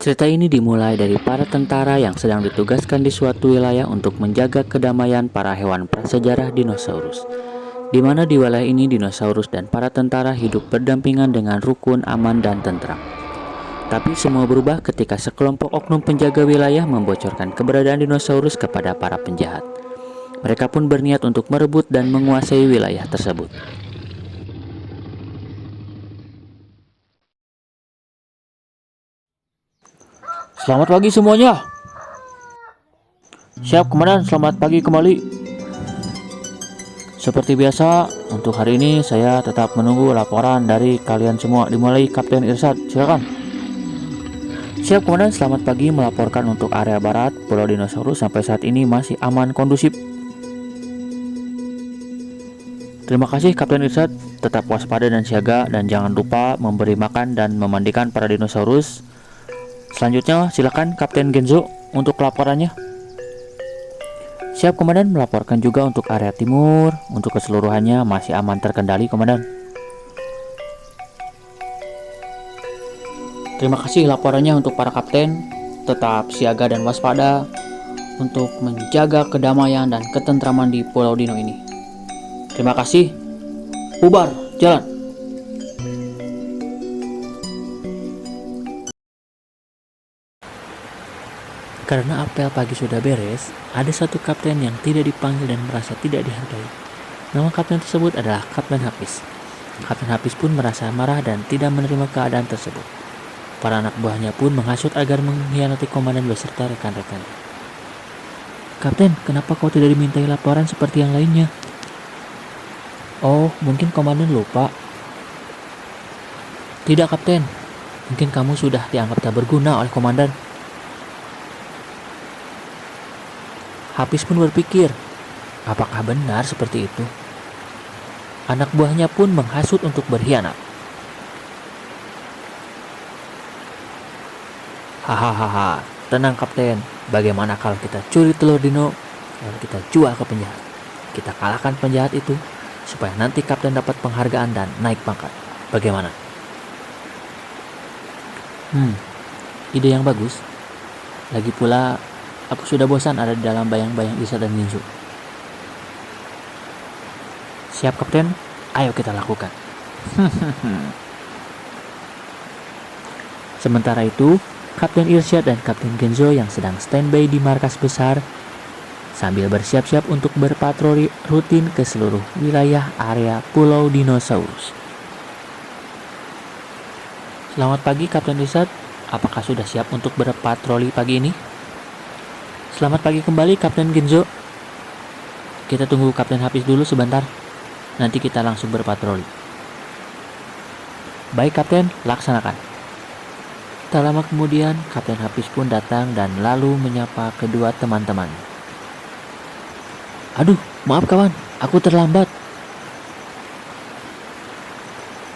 Cerita ini dimulai dari para tentara yang sedang ditugaskan di suatu wilayah untuk menjaga kedamaian para hewan prasejarah dinosaurus. Di mana di wilayah ini dinosaurus dan para tentara hidup berdampingan dengan rukun, aman, dan tentram. Tapi semua berubah ketika sekelompok oknum penjaga wilayah membocorkan keberadaan dinosaurus kepada para penjahat. Mereka pun berniat untuk merebut dan menguasai wilayah tersebut. Selamat pagi semuanya. Siap komandan, selamat pagi kembali. Seperti biasa, untuk hari ini saya tetap menunggu laporan dari kalian semua. Dimulai Kapten Irsad, silakan. Siap komandan, selamat pagi. Melaporkan untuk area barat Pulau Dinosaurus sampai saat ini masih aman kondusif. Terima kasih Kapten Irsad. Tetap waspada dan siaga dan jangan lupa memberi makan dan memandikan para dinosaurus. Selanjutnya silakan Kapten Genzo untuk laporannya. Siap komandan, melaporkan juga untuk area timur. Untuk keseluruhannya masih aman terkendali komandan. Terima kasih laporannya untuk para kapten. Tetap siaga dan waspada untuk menjaga kedamaian dan ketentraman di Pulau Dino ini. Terima kasih. Bubar, jalan. Karena apel pagi sudah beres, ada satu kapten yang tidak dipanggil dan merasa tidak dihargai. Nama kapten tersebut adalah Kapten Hafiz. Kapten Hafiz pun merasa marah dan tidak menerima keadaan tersebut. Para anak buahnya pun menghasut agar mengkhianati komandan beserta rekan-rekan. Kapten, kenapa kau tidak dimintai laporan seperti yang lainnya? Oh, mungkin komandan lupa. Tidak, Kapten. Mungkin kamu sudah dianggap tak berguna oleh komandan. Hafiz pun berpikir, apakah benar seperti itu? Anak buahnya pun menghasut untuk berkhianat. Hahaha, tenang Kapten. Bagaimana kalau kita curi telur dino, lalu kita jual ke penjahat? Kita kalahkan penjahat itu, supaya nanti Kapten dapat penghargaan dan naik pangkat. Bagaimana? Ide yang bagus. Lagi pula, aku sudah bosan ada di dalam bayang-bayang Isa dan Ginzu. Siap Kapten, ayo kita lakukan. Sementara itu, Kapten Irsyad dan Kapten Genzo yang sedang standby di markas besar sambil bersiap-siap untuk berpatroli rutin ke seluruh wilayah area Pulau Dinosaurus. Selamat pagi Kapten Irsyad, apakah sudah siap untuk berpatroli pagi ini? Selamat pagi kembali Kapten Genzo. Kita tunggu Kapten Hafiz dulu sebentar. Nanti kita langsung berpatroli. Baik Kapten, laksanakan. Tak lama kemudian Kapten Hafiz pun datang dan lalu menyapa kedua teman-teman. Aduh, maaf kawan, aku terlambat.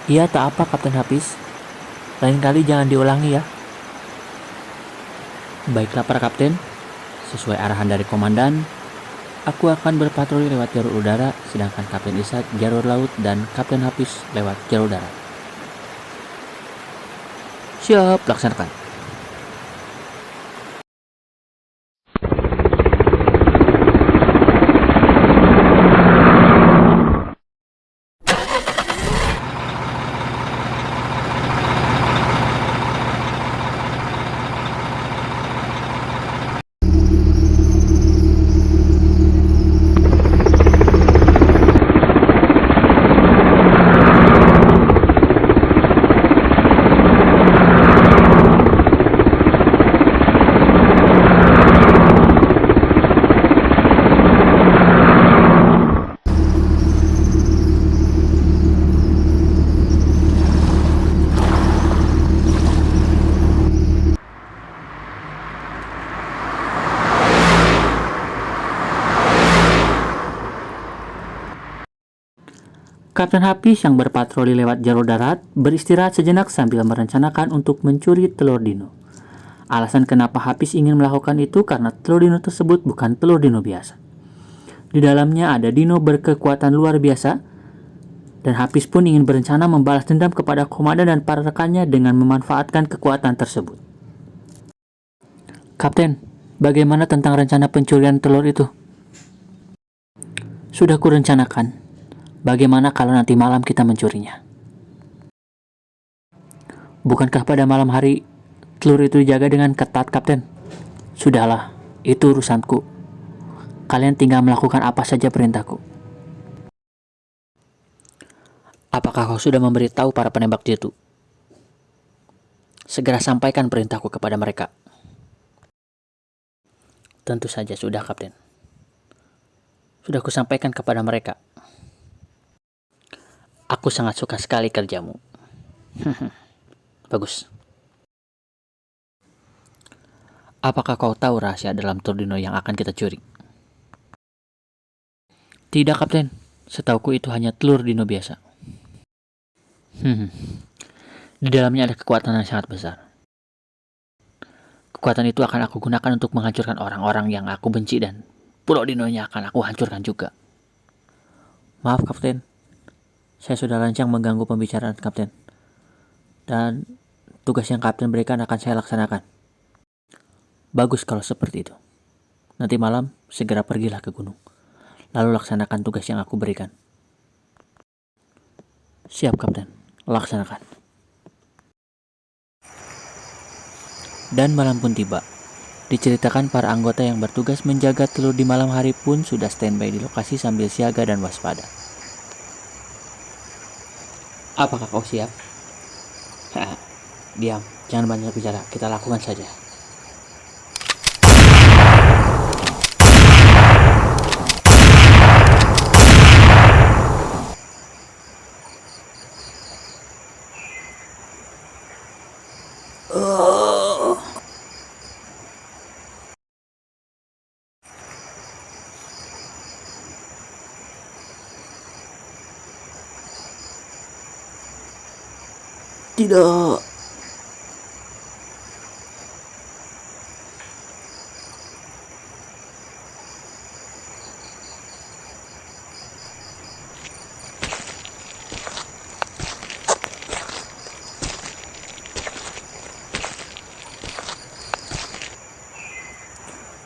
Iya, tak apa Kapten Hafiz. Lain kali jangan diulangi ya. Baiklah para kapten. Sesuai arahan dari komandan, aku akan berpatroli lewat jalur udara, sedangkan Kapten Ishak jalur laut dan Kapten Hafiz lewat jalur darat. Siap, laksanakan. Kapten Hafiz yang berpatroli lewat jalur darat beristirahat sejenak sambil merencanakan untuk mencuri telur dino. Alasan kenapa Hafiz ingin melakukan itu karena telur dino tersebut bukan telur dino biasa. Di dalamnya ada dino berkekuatan luar biasa, dan Hafiz pun ingin berencana membalas dendam kepada komandan dan para rekannya dengan memanfaatkan kekuatan tersebut. Kapten, bagaimana tentang rencana pencurian telur itu? Sudah kurencanakan. Bagaimana kalau nanti malam kita mencurinya? Bukankah pada malam hari telur itu dijaga dengan ketat, Kapten? Sudahlah, itu urusanku. Kalian tinggal melakukan apa saja perintahku. Apakah kau sudah memberitahu para penembak jitu? Segera sampaikan perintahku kepada mereka. Tentu saja sudah, Kapten. Sudah kusampaikan kepada mereka. Aku sangat suka sekali kerjamu. Bagus. Apakah kau tahu rahasia dalam telur dino yang akan kita curi? Tidak, Kapten. Setauku itu hanya telur dino biasa. Di dalamnya ada kekuatan yang sangat besar. Kekuatan itu akan aku gunakan untuk menghancurkan orang-orang yang aku benci dan pulau dinonya akan aku hancurkan juga. Maaf, Kapten. Saya sudah lancang mengganggu pembicaraan Kapten. Dan tugas yang Kapten berikan akan saya laksanakan. Bagus kalau seperti itu. Nanti malam segera pergilah ke gunung. Lalu laksanakan tugas yang aku berikan. Siap, Kapten. Laksanakan. Dan malam pun tiba. Diceritakan para anggota yang bertugas menjaga telur di malam hari pun sudah standby di lokasi sambil siaga dan waspada. Apakah kau siap? Diam, jangan banyak bicara, kita lakukan saja. Tidak.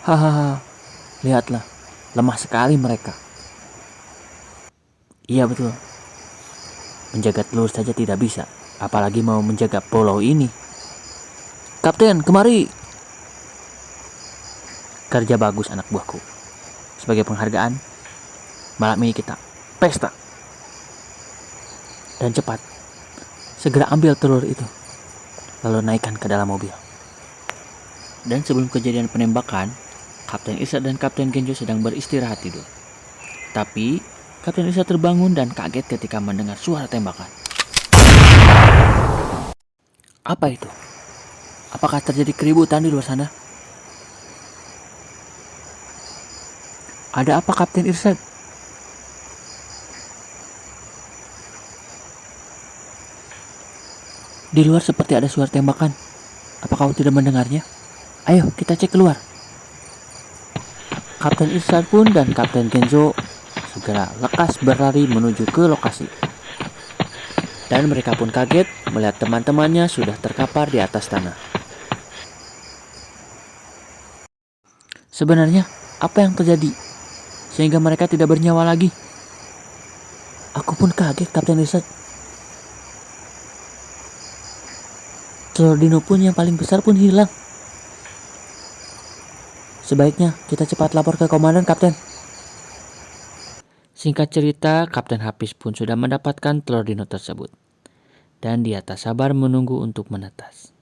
Hahaha, lihatlah, lemah sekali mereka. Iya betul, menjaga telur saja tidak bisa, apalagi mau menjaga pulau ini. Kapten, kemari. Kerja bagus anak buahku. Sebagai penghargaan, malam ini kita pesta. Dan cepat, segera ambil telur itu, lalu naikkan ke dalam mobil. Dan sebelum kejadian penembakan, Kapten Irsad dan Kapten Genjo sedang beristirahat tidur. Tapi, Kapten Irsad terbangun dan kaget ketika mendengar suara tembakan. Apa itu? Apakah terjadi keributan di luar sana? Ada apa, Kapten Irsad? Di luar seperti ada suara tembakan. Apakah kau tidak mendengarnya? Ayo, kita cek keluar. Kapten Irsad pun dan Kapten Genzo segera lekas berlari menuju ke lokasi. Dan mereka pun kaget melihat teman-temannya sudah terkapar di atas tanah. Sebenarnya, apa yang terjadi sehingga mereka tidak bernyawa lagi? Aku pun kaget, Kapten Irsad. Telur dino pun yang paling besar pun hilang. Sebaiknya kita cepat lapor ke komandan, Kapten. Singkat cerita, Kapten Hafiz pun sudah mendapatkan telur dino tersebut. Dan dia tak sabar menunggu untuk menetas.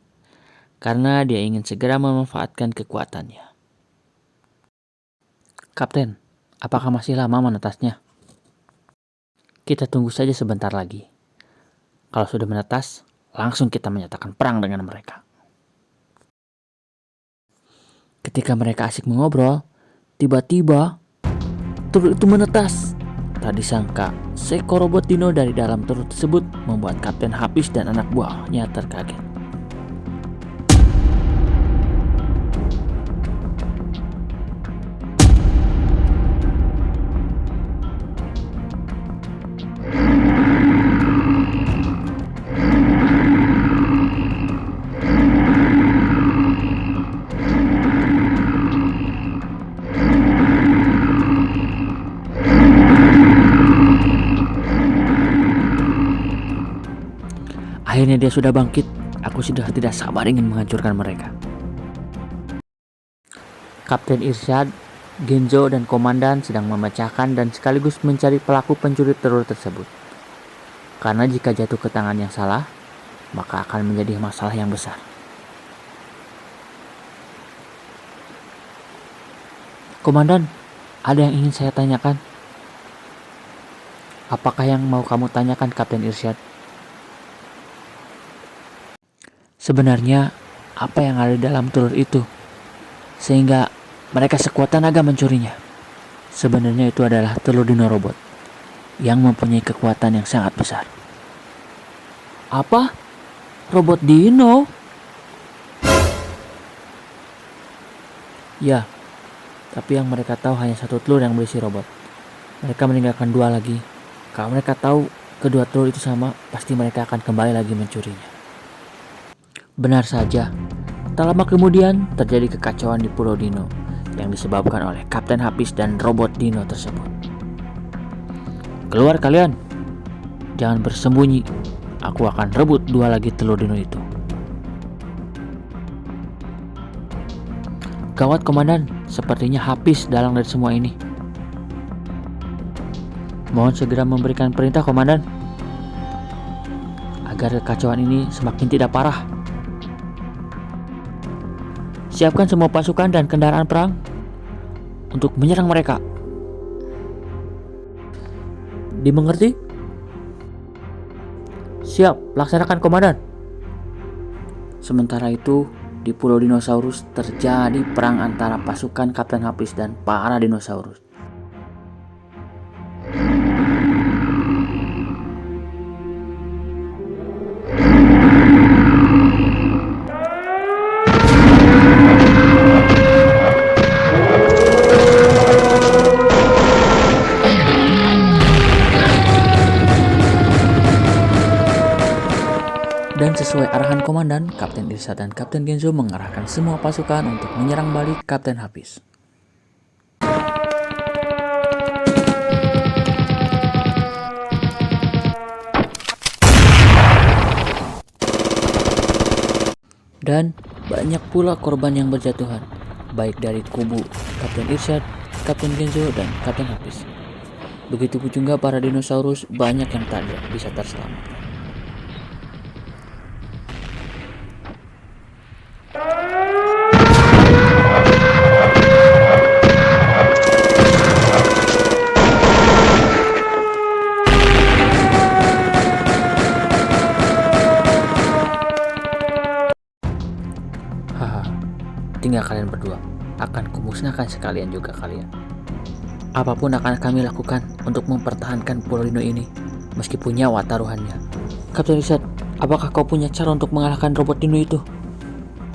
Karena dia ingin segera memanfaatkan kekuatannya. Kapten, apakah masih lama menetasnya? Kita tunggu saja sebentar lagi. Kalau sudah menetas, langsung kita menyatakan perang dengan mereka. Ketika mereka asik mengobrol, tiba-tiba telur itu menetas. Tak disangka, seekor robot dino dari dalam telur tersebut membuat Kapten Hafiz dan anak buahnya terkaget. Akhirnya dia sudah bangkit. Aku sudah tidak sabar ingin menghancurkan mereka. Kapten Irsyad, Genzo, dan komandan sedang memecahkan dan sekaligus mencari pelaku pencuri telur tersebut. Karena jika jatuh ke tangan yang salah, maka akan menjadi masalah yang besar. Komandan, ada yang ingin saya tanyakan. Apakah yang mau kamu tanyakan, Kapten Irsyad? Sebenarnya, apa yang ada di dalam telur itu? Sehingga mereka sekuat tenaga mencurinya. Sebenarnya itu adalah telur dino robot yang mempunyai kekuatan yang sangat besar. Apa? Robot dino? Ya, tapi yang mereka tahu hanya satu telur yang berisi robot. Mereka meninggalkan 2 lagi. Kalau mereka tahu kedua telur itu sama, pasti mereka akan kembali lagi mencurinya. Benar saja, tak lama kemudian terjadi kekacauan di Pulau Dino yang disebabkan oleh Kapten Hafiz dan robot dino tersebut. Keluar kalian, jangan bersembunyi. Aku akan rebut 2 lagi telur dino itu. Gawat komandan, sepertinya Hafiz dalang dari semua ini. Mohon segera memberikan perintah komandan, agar kekacauan ini semakin tidak parah. Siapkan semua pasukan dan kendaraan perang untuk menyerang mereka. Dimengerti? Siap, laksanakan komandan. Sementara itu, di Pulau Dinosaurus terjadi perang antara pasukan Kapten Hafiz dan para dinosaurus. Dan sesuai arahan komandan, Kapten Irsyad dan Kapten Genzo mengarahkan semua pasukan untuk menyerang balik Kapten Hafiz. Dan banyak pula korban yang berjatuhan, baik dari kubu Kapten Irsyad, Kapten Genzo, dan Kapten Hafiz. Begitupun juga para dinosaurus, banyak yang tak bisa terselamatkan. Haha, tinggal kalian berdua. Akan kumusnahkan sekalian juga kalian. Apapun akan kami lakukan untuk mempertahankan Pulau Dino ini, meskipun nyawa taruhannya. Kapten Irsyad, apakah kau punya cara untuk mengalahkan robot dino itu?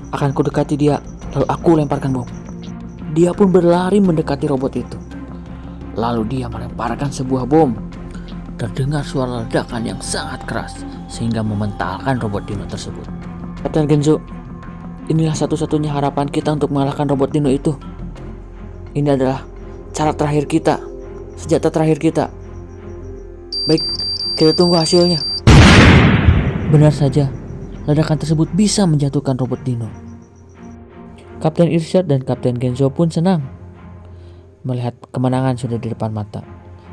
Akan kudekati dia, lalu aku lemparkan bom. Dia pun berlari mendekati robot itu. Lalu dia melemparkan sebuah bom. Terdengar suara ledakan yang sangat keras, sehingga mementalkan robot dino tersebut. Kapten Genzo, inilah satu-satunya harapan kita untuk mengalahkan robot dino itu. Ini adalah cara terakhir kita, senjata terakhir kita. Baik, kita tunggu hasilnya. Benar saja, ledakan tersebut bisa menjatuhkan robot dino. Kapten Irsyad dan Kapten Genzo pun senang melihat kemenangan sudah di depan mata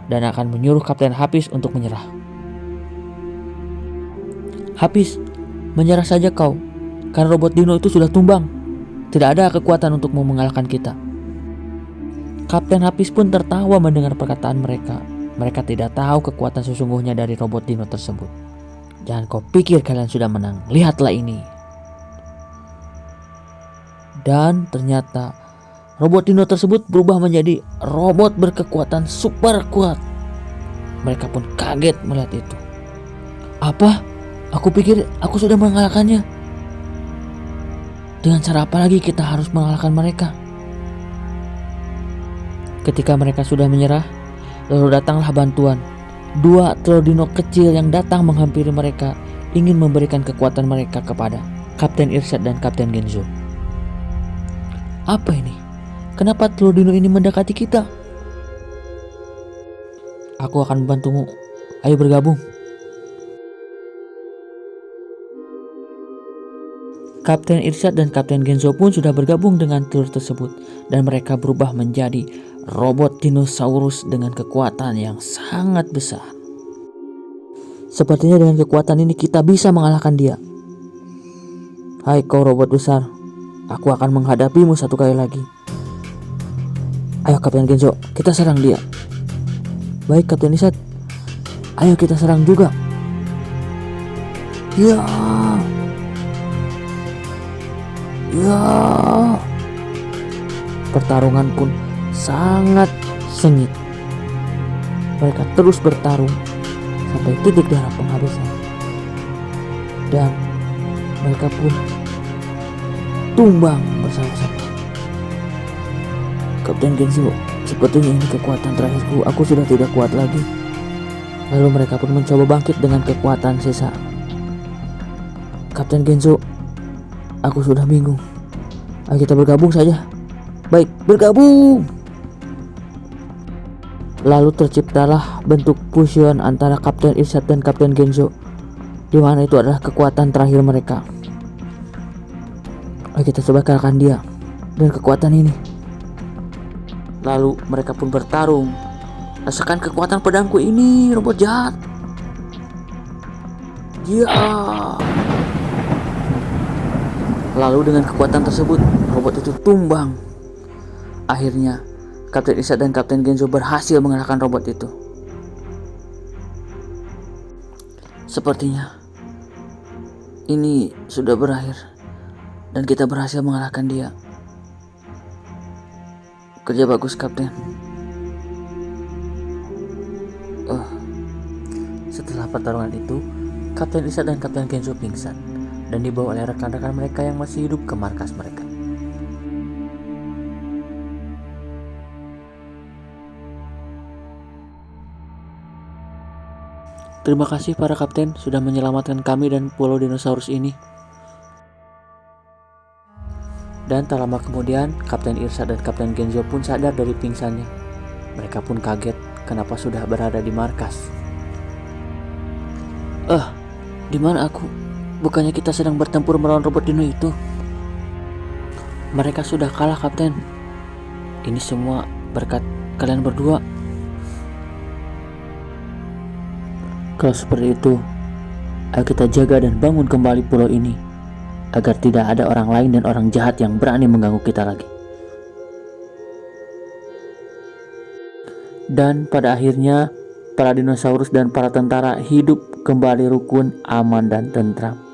dan akan menyuruh Kapten Hafiz untuk menyerah. Hafiz, menyerah saja kau, karena robot dino itu sudah tumbang. Tidak ada kekuatan untuk mengalahkan kita. Kapten Hafiz pun tertawa mendengar perkataan mereka. Mereka tidak tahu kekuatan sesungguhnya dari robot dino tersebut. Jangan kau pikir kalian sudah menang. Lihatlah ini. Dan ternyata robot dino tersebut berubah menjadi robot berkekuatan super kuat. Mereka pun kaget melihat itu. Apa? Aku pikir aku sudah mengalahkannya. Dengan cara apa lagi kita harus mengalahkan mereka? Ketika mereka sudah menyerah, lalu datanglah bantuan. 2 telur dino kecil yang datang menghampiri mereka, ingin memberikan kekuatan mereka kepada Kapten Irsyad dan Kapten Genzo. Apa ini? Kenapa telur dino ini mendekati kita? Aku akan membantumu. Ayo bergabung. Kapten Irsyad dan Kapten Genzo pun sudah bergabung dengan telur tersebut dan mereka berubah menjadi robot dinosaurus dengan kekuatan yang sangat besar. Sepertinya dengan kekuatan ini kita bisa mengalahkan dia. Hai kau robot besar, aku akan menghadapimu satu kali lagi. Ayo Kapten Genzo, kita serang dia. Baik Kapten Irsyad, ayo kita serang juga. Ya. Pertarungan pun sangat sengit. Mereka terus bertarung sampai titik darah penghabisan. Dan mereka pun tumbang bersama-sama. Kapten Genzo, sepertinya ini kekuatan terakhirku. Aku sudah tidak kuat lagi. Lalu mereka pun mencoba bangkit dengan kekuatan sisa. Kapten Genzo, aku sudah bingung. Ayo kita bergabung saja. Baik, bergabung. Lalu terciptalah bentuk fusion antara Kapten Irsyad dan Kapten Genzo, di mana itu adalah kekuatan terakhir mereka. Ayo kita coba kalahkan dia dengan kekuatan ini. Lalu mereka pun bertarung. Rasakan kekuatan pedangku ini, robot jahat. Ya. Lalu dengan kekuatan tersebut, robot itu tumbang. Akhirnya, Kapten Irsyad dan Kapten Genzo berhasil mengalahkan robot itu. Sepertinya ini sudah berakhir dan kita berhasil mengalahkan dia. Kerja bagus, Kapten. Setelah pertarungan itu, Kapten Irsyad dan Kapten Genzo pingsan dan dibawa oleh rekan-rekan mereka yang masih hidup ke markas mereka. Terima kasih para kapten sudah menyelamatkan kami dan pulau dinosaurus ini. Dan tak lama kemudian, Kapten Irsyad dan Kapten Genzo pun sadar dari pingsannya. Mereka pun kaget kenapa sudah berada di markas. Di mana aku? Bukannya kita sedang bertempur melawan robot dino itu? Mereka sudah kalah, Kapten. Ini semua berkat kalian berdua. Kalau seperti itu, ayo kita jaga dan bangun kembali pulau ini, agar tidak ada orang lain dan orang jahat yang berani mengganggu kita lagi. Dan pada akhirnya, para dinosaurus dan para tentara hidup kembali rukun, aman, dan tentram.